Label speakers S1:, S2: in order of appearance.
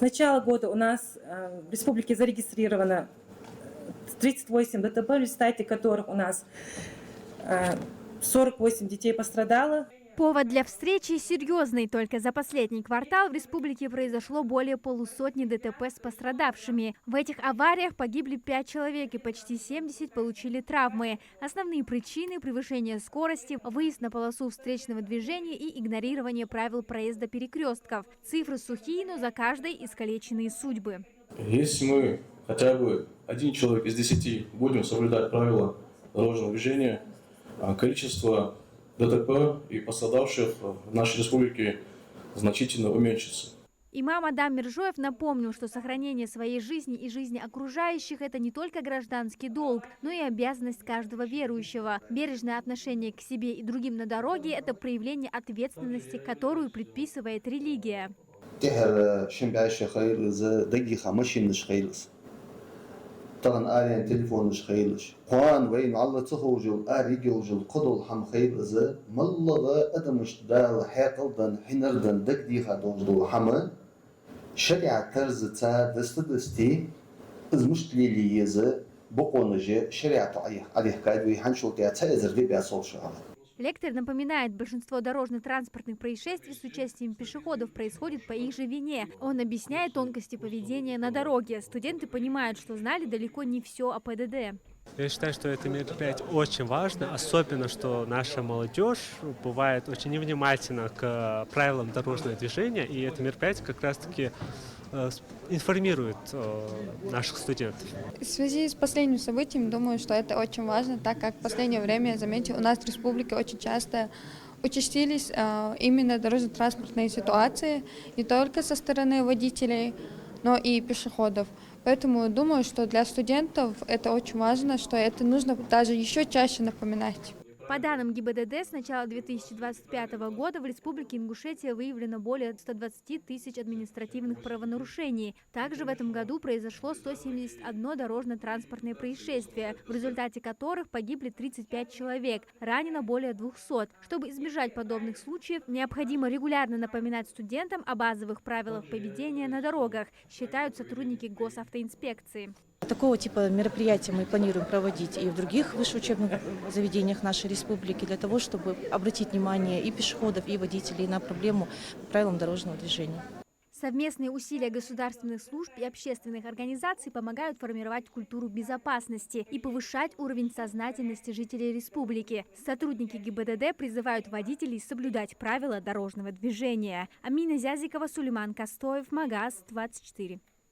S1: начала года у нас в республике зарегистрировано 38 ДТП, в результате которых у нас 48 детей пострадало.
S2: Повод для встречи серьезный. Только за последний квартал в республике произошло более полусотни ДТП с пострадавшими. В этих авариях погибли 5 человек и почти 70 получили травмы. Основные причины – превышение скорости, выезд на полосу встречного движения и игнорирование правил проезда перекрестков. Цифры сухие, но за каждой искалеченные судьбы.
S3: Если мы хотя бы 1 человек из 10 будем соблюдать правила дорожного движения, количество ДТП и пострадавших в нашей республике значительно уменьшится.
S2: Имам Адам Миржоев напомнил, что сохранение своей жизни и жизни окружающих – это не только гражданский долг, но и обязанность каждого верующего. Бережное отношение к себе и другим на дороге – это проявление ответственности, которую предписывает религия.
S4: طبعا آلين تليفون مش خيلش قوان وين الله تخوجل آريجل قدل حم خيل إذا ملة أدمش دال حاقل دن حنر دن دك دي خدوجل حما شريعة ترز تا دستي إذ مش ليلي يزا بقونجة شريعة عليه كاد ويحنشل تيا تا إذا ربي بيصول شغال.
S2: Лектор напоминает, большинство дорожно-транспортных происшествий с участием пешеходов происходит по их же вине. Он объясняет тонкости поведения на дороге. Студенты понимают, что знали далеко не все о ПДД.
S5: Я считаю, что это мероприятие очень важно, особенно, что наша молодежь бывает очень невнимательна к правилам дорожного движения, и это мероприятие как раз-таки информирует наших студентов.
S6: В связи с последним событием, думаю, что это очень важно, так как в последнее время, я заметила, у нас в республике очень часто участились именно дорожно-транспортные ситуации, не только со стороны водителей, но и пешеходов. Поэтому думаю, что для студентов это очень важно, что это нужно даже еще чаще напоминать.
S2: По данным ГИБДД, с начала 2025 года в Республике Ингушетия выявлено более 120 тысяч административных правонарушений. Также в этом году произошло 171 дорожно-транспортное происшествие, в результате которых погибли 35 человек, ранено более 200. Чтобы избежать подобных случаев, необходимо регулярно напоминать студентам о базовых правилах поведения на дорогах, считают сотрудники госавтоинспекции.
S7: Такого типа мероприятия мы планируем проводить и в других высших учебных заведениях нашей республики для того, чтобы обратить внимание и пешеходов, и водителей на проблему правил дорожного движения.
S2: Совместные усилия государственных служб и общественных организаций помогают формировать культуру безопасности и повышать уровень сознательности жителей республики. Сотрудники ГИБДД призывают водителей соблюдать правила дорожного движения. Амина Зязикова, Сулейман Костоев, Магаз 24.